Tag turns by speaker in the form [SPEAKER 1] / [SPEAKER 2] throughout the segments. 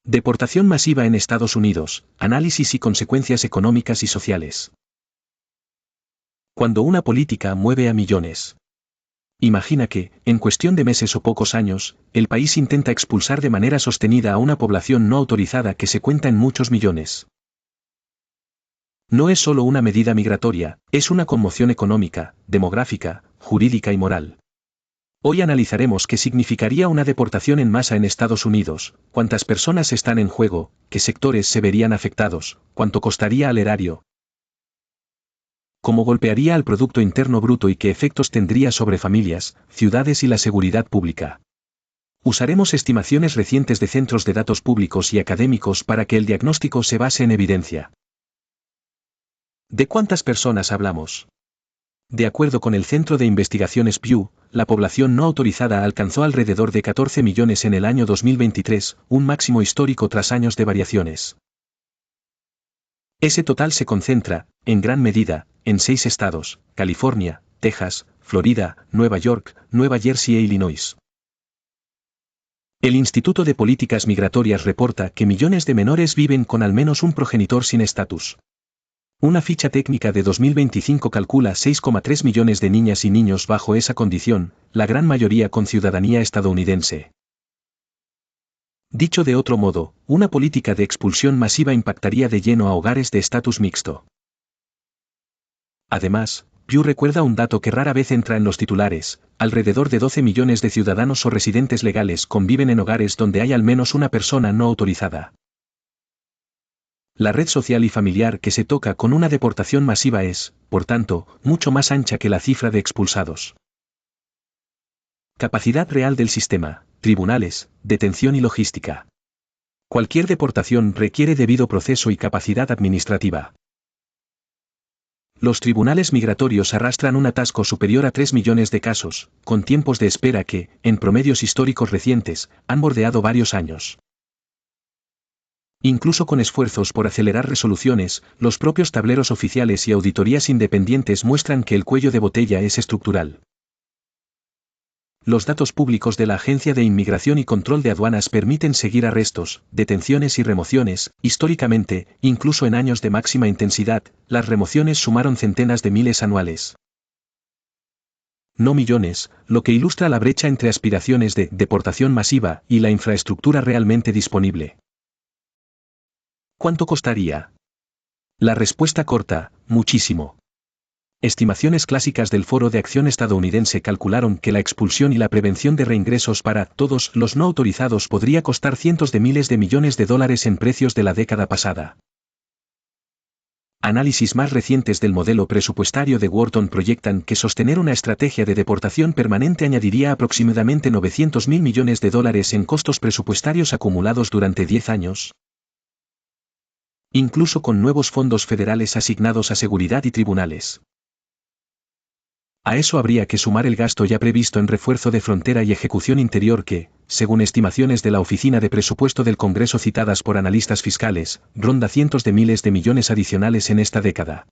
[SPEAKER 1] Deportación masiva en Estados Unidos, análisis y consecuencias económicas y sociales. Cuando una política mueve a millones. Imagina que, en cuestión de meses o pocos años, el país intenta expulsar de manera sostenida a una población no autorizada que se cuenta en muchos millones. No es solo una medida migratoria, es una conmoción económica, demográfica, jurídica y moral. Hoy analizaremos qué significaría una deportación en masa en Estados Unidos, cuántas personas están en juego, qué sectores se verían afectados, cuánto costaría al erario, cómo golpearía al Producto Interno Bruto y qué efectos tendría sobre familias, ciudades y la seguridad pública. Usaremos estimaciones recientes de centros de datos públicos y académicos para que el diagnóstico se base en evidencia. ¿De cuántas personas hablamos? De acuerdo con el Centro de Investigaciones Pew, la población no autorizada alcanzó alrededor de 14 millones en el año 2023, un máximo histórico tras años de variaciones. Ese total se concentra, en gran medida, en 6 estados: California, Texas, Florida, Nueva York, Nueva Jersey e Illinois. El Instituto de Políticas Migratorias reporta que millones de menores viven con al menos un progenitor sin estatus. Una ficha técnica de 2025 calcula 6,3 millones de niñas y niños bajo esa condición, la gran mayoría con ciudadanía estadounidense. Dicho de otro modo, una política de expulsión masiva impactaría de lleno a hogares de estatus mixto. Además, Pew recuerda un dato que rara vez entra en los titulares: alrededor de 12 millones de ciudadanos o residentes legales conviven en hogares donde hay al menos una persona no autorizada. La red social y familiar que se toca con una deportación masiva es, por tanto, mucho más ancha que la cifra de expulsados. Capacidad real del sistema: tribunales, detención y logística. Cualquier deportación requiere debido proceso y capacidad administrativa. Los tribunales migratorios arrastran un atasco superior a 3 millones de casos, con tiempos de espera que, en promedios históricos recientes, han bordeado varios años. Incluso con esfuerzos por acelerar resoluciones, los propios tableros oficiales y auditorías independientes muestran que el cuello de botella es estructural. Los datos públicos de la Agencia de Inmigración y Control de Aduanas permiten seguir arrestos, detenciones y remociones. Históricamente, incluso en años de máxima intensidad, las remociones sumaron centenas de miles anuales. No millones, lo que ilustra la brecha entre aspiraciones de deportación masiva y la infraestructura realmente disponible. ¿Cuánto costaría? La respuesta corta: muchísimo. Estimaciones clásicas del Foro de Acción estadounidense calcularon que la expulsión y la prevención de reingresos para todos los no autorizados podría costar cientos de miles de millones de dólares en precios de la década pasada. Análisis más recientes del modelo presupuestario de Wharton proyectan que sostener una estrategia de deportación permanente añadiría aproximadamente 900.000 millones de dólares en costos presupuestarios acumulados durante 10 años. Incluso con nuevos fondos federales asignados a seguridad y tribunales. A eso habría que sumar el gasto ya previsto en refuerzo de frontera y ejecución interior que, según estimaciones de la Oficina de Presupuesto del Congreso citadas por analistas fiscales, ronda cientos de miles de millones adicionales en esta década.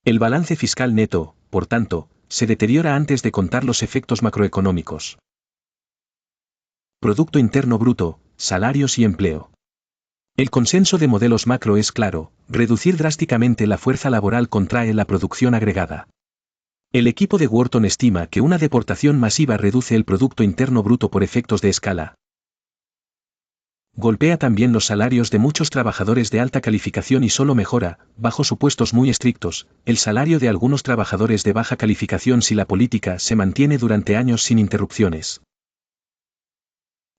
[SPEAKER 1] El balance fiscal neto, por tanto, se deteriora antes de contar los efectos macroeconómicos. Producto Interno Bruto, salarios y empleo. El consenso de modelos macro es claro: reducir drásticamente la fuerza laboral contrae la producción agregada. El equipo de Wharton estima que una deportación masiva reduce el Producto Interno Bruto por efectos de escala. Golpea también los salarios de muchos trabajadores de alta calificación y solo mejora, bajo supuestos muy estrictos, el salario de algunos trabajadores de baja calificación si la política se mantiene durante años sin interrupciones.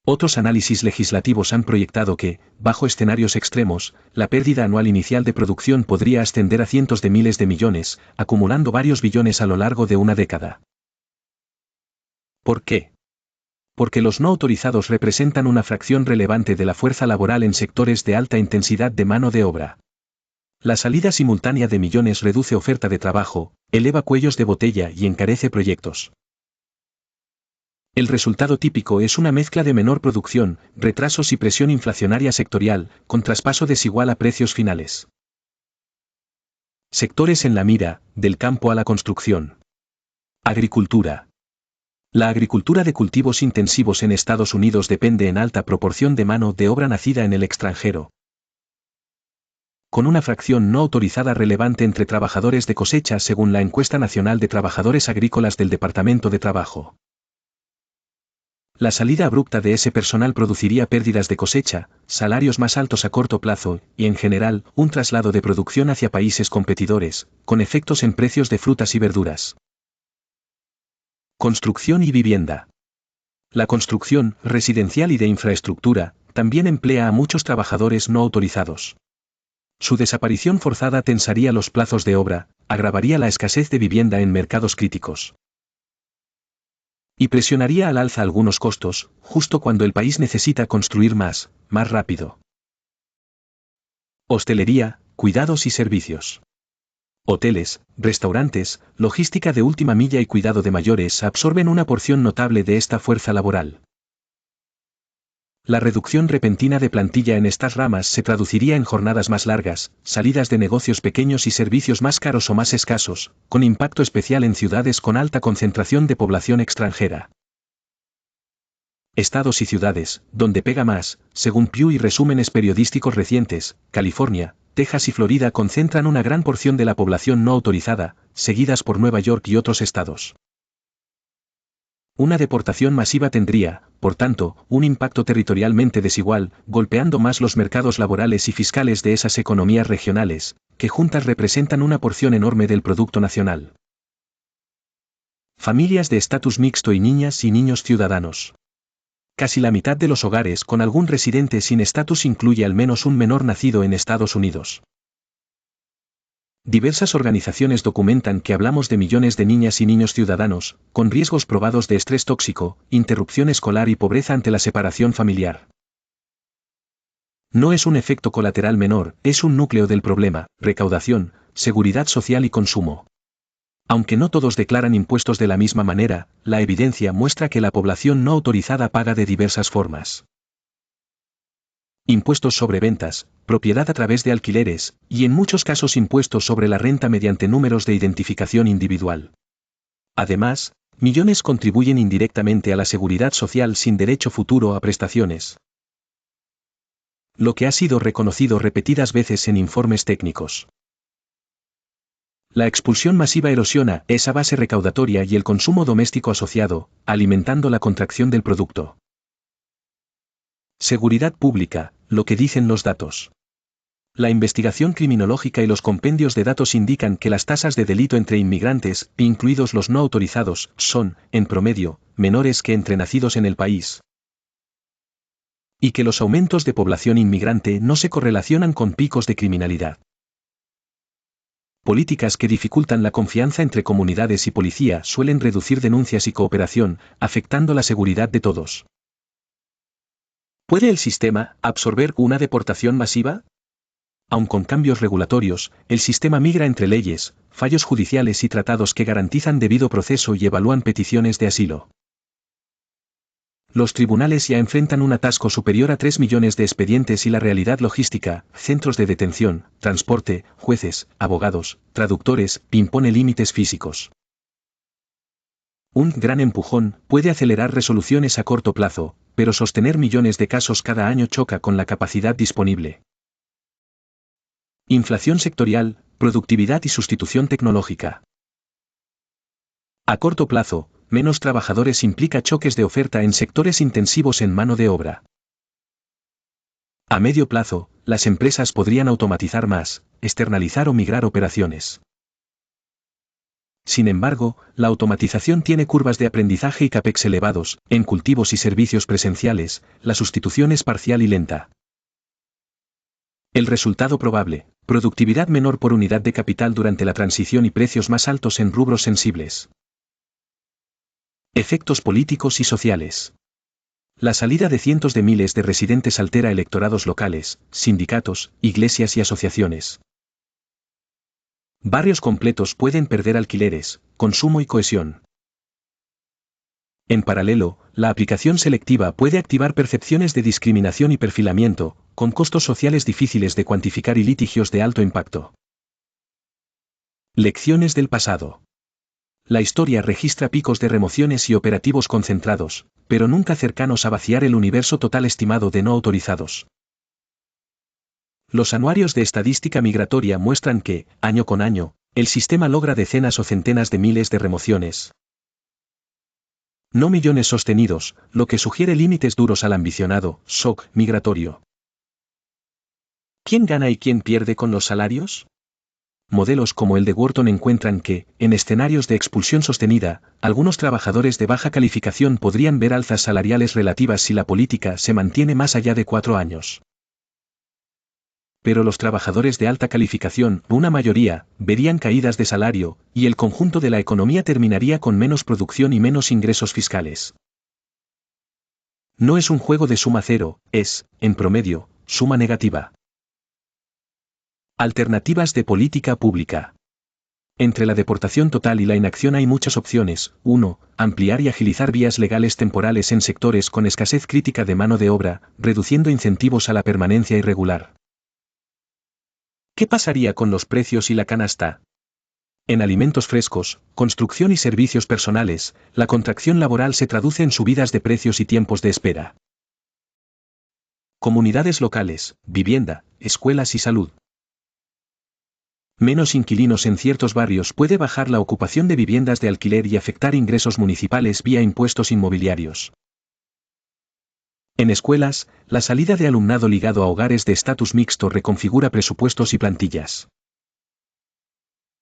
[SPEAKER 1] Otros análisis legislativos han proyectado que, bajo escenarios extremos, la pérdida anual inicial de producción podría ascender a cientos de miles de millones, acumulando varios billones a lo largo de una década. ¿Por qué? Porque los no autorizados representan una fracción relevante de la fuerza laboral en sectores de alta intensidad de mano de obra. La salida simultánea de millones reduce oferta de trabajo, eleva cuellos de botella y encarece proyectos. El resultado típico es una mezcla de menor producción, retrasos y presión inflacionaria sectorial, con traspaso desigual a precios finales. Sectores en la mira: del campo a la construcción. Agricultura. La agricultura de cultivos intensivos en Estados Unidos depende en alta proporción de mano de obra nacida en el extranjero, con una fracción no autorizada relevante entre trabajadores de cosecha según la Encuesta Nacional de Trabajadores Agrícolas del Departamento de Trabajo. La salida abrupta de ese personal produciría pérdidas de cosecha, salarios más altos a corto plazo y, en general, un traslado de producción hacia países competidores, con efectos en precios de frutas y verduras. Construcción y vivienda. La construcción, residencial y de infraestructura, también emplea a muchos trabajadores no autorizados. Su desaparición forzada tensaría los plazos de obra, agravaría la escasez de vivienda en mercados críticos. Y presionaría al alza algunos costos, justo cuando el país necesita construir más rápido. Hostelería, cuidados y servicios. Hoteles, restaurantes, logística de última milla y cuidado de mayores absorben una porción notable de esta fuerza laboral. La reducción repentina de plantilla en estas ramas se traduciría en jornadas más largas, salidas de negocios pequeños y servicios más caros o más escasos, con impacto especial en ciudades con alta concentración de población extranjera. Estados y ciudades, donde pega más, según Pew y resúmenes periodísticos recientes, California, Texas y Florida concentran una gran porción de la población no autorizada, seguidas por Nueva York y otros estados. Una deportación masiva tendría, por tanto, un impacto territorialmente desigual, golpeando más los mercados laborales y fiscales de esas economías regionales, que juntas representan una porción enorme del Producto Nacional. Familias de estatus mixto y niños ciudadanos. Casi la mitad de los hogares con algún residente sin estatus incluye al menos un menor nacido en Estados Unidos. Diversas organizaciones documentan que hablamos de millones de niñas y niños ciudadanos, con riesgos probados de estrés tóxico, interrupción escolar y pobreza ante la separación familiar. No es un efecto colateral menor, es un núcleo del problema: recaudación, seguridad social y consumo. Aunque no todos declaran impuestos de la misma manera, la evidencia muestra que la población no autorizada paga de diversas formas. Impuestos sobre ventas, propiedad a través de alquileres, y en muchos casos impuestos sobre la renta mediante números de identificación individual. Además, millones contribuyen indirectamente a la seguridad social sin derecho futuro a prestaciones. Lo que ha sido reconocido repetidas veces en informes técnicos. La expulsión masiva erosiona esa base recaudatoria y el consumo doméstico asociado, alimentando la contracción del producto. Seguridad pública, lo que dicen los datos. La investigación criminológica y los compendios de datos indican que las tasas de delito entre inmigrantes, incluidos los no autorizados, son, en promedio, menores que entre nacidos en el país. Y que los aumentos de población inmigrante no se correlacionan con picos de criminalidad. Políticas que dificultan la confianza entre comunidades y policía suelen reducir denuncias y cooperación, afectando la seguridad de todos. ¿Puede el sistema absorber una deportación masiva? Aun con cambios regulatorios, el sistema migra entre leyes, fallos judiciales y tratados que garantizan debido proceso y evalúan peticiones de asilo. Los tribunales ya enfrentan un atasco superior a 3 millones de expedientes y la realidad logística, centros de detención, transporte, jueces, abogados, traductores, impone límites físicos. Un gran empujón puede acelerar resoluciones a corto plazo, pero sostener millones de casos cada año choca con la capacidad disponible. Inflación sectorial, productividad y sustitución tecnológica. A corto plazo, menos trabajadores implica choques de oferta en sectores intensivos en mano de obra. A medio plazo, las empresas podrían automatizar más, externalizar o migrar operaciones. Sin embargo, la automatización tiene curvas de aprendizaje y CAPEX elevados. En cultivos y servicios presenciales, la sustitución es parcial y lenta. El resultado probable: productividad menor por unidad de capital durante la transición y precios más altos en rubros sensibles. Efectos políticos y sociales. La salida de cientos de miles de residentes altera electorados locales, sindicatos, iglesias y asociaciones. Barrios completos pueden perder alquileres, consumo y cohesión. En paralelo, la aplicación selectiva puede activar percepciones de discriminación y perfilamiento, con costos sociales difíciles de cuantificar y litigios de alto impacto. Lecciones del pasado. La historia registra picos de remociones y operativos concentrados, pero nunca cercanos a vaciar el universo total estimado de no autorizados. Los anuarios de estadística migratoria muestran que, año con año, el sistema logra decenas o centenas de miles de remociones. No millones sostenidos, lo que sugiere límites duros al ambicionado shock migratorio. ¿Quién gana y quién pierde con los salarios? Modelos como el de Wharton encuentran que, en escenarios de expulsión sostenida, algunos trabajadores de baja calificación podrían ver alzas salariales relativas si la política se mantiene más allá de 4 años. Pero los trabajadores de alta calificación, una mayoría, verían caídas de salario, y el conjunto de la economía terminaría con menos producción y menos ingresos fiscales. No es un juego de suma cero, es, en promedio, suma negativa. Alternativas de política pública. Entre la deportación total y la inacción hay muchas opciones. 1. Ampliar y agilizar vías legales temporales en sectores con escasez crítica de mano de obra, reduciendo incentivos a la permanencia irregular. ¿Qué pasaría con los precios y la canasta? En alimentos frescos, construcción y servicios personales, la contracción laboral se traduce en subidas de precios y tiempos de espera. Comunidades locales, vivienda, escuelas y salud. Menos inquilinos en ciertos barrios puede bajar la ocupación de viviendas de alquiler y afectar ingresos municipales vía impuestos inmobiliarios. En escuelas, la salida de alumnado ligado a hogares de estatus mixto reconfigura presupuestos y plantillas.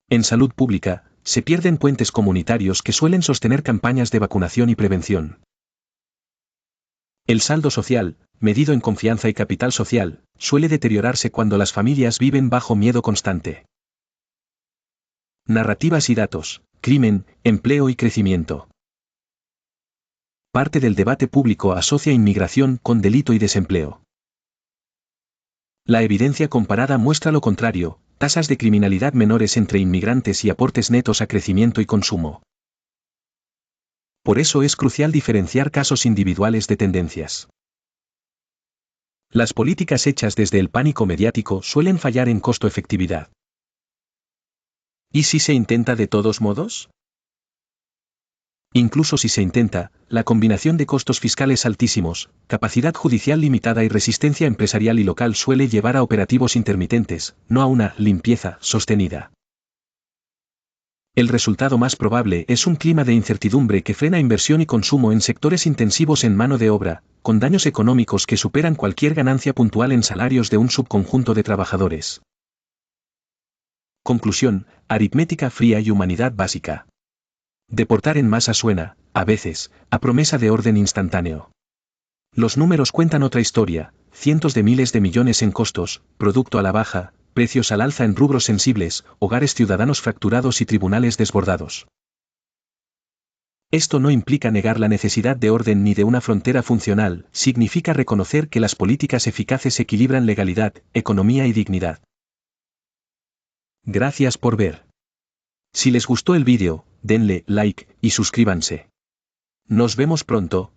[SPEAKER 1] En salud pública, se pierden puentes comunitarios que suelen sostener campañas de vacunación y prevención. El saldo social, medido en confianza y capital social, suele deteriorarse cuando las familias viven bajo miedo constante. Narrativas y datos, crimen, empleo y crecimiento. Parte del debate público asocia inmigración con delito y desempleo. La evidencia comparada muestra lo contrario, tasas de criminalidad menores entre inmigrantes y aportes netos a crecimiento y consumo. Por eso es crucial diferenciar casos individuales de tendencias. Las políticas hechas desde el pánico mediático suelen fallar en costo-efectividad. ¿Y si se intenta de todos modos? Incluso si se intenta, la combinación de costos fiscales altísimos, capacidad judicial limitada y resistencia empresarial y local suele llevar a operativos intermitentes, no a una limpieza sostenida. El resultado más probable es un clima de incertidumbre que frena inversión y consumo en sectores intensivos en mano de obra, con daños económicos que superan cualquier ganancia puntual en salarios de un subconjunto de trabajadores. Conclusión, aritmética fría y humanidad básica. Deportar en masa suena, a veces, a promesa de orden instantáneo. Los números cuentan otra historia, cientos de miles de millones en costos, producto a la baja, precios al alza en rubros sensibles, hogares ciudadanos fracturados y tribunales desbordados. Esto no implica negar la necesidad de orden ni de una frontera funcional, significa reconocer que las políticas eficaces equilibran legalidad, economía y dignidad. Gracias por ver. Si les gustó el vídeo, denle like y suscríbanse. Nos vemos pronto.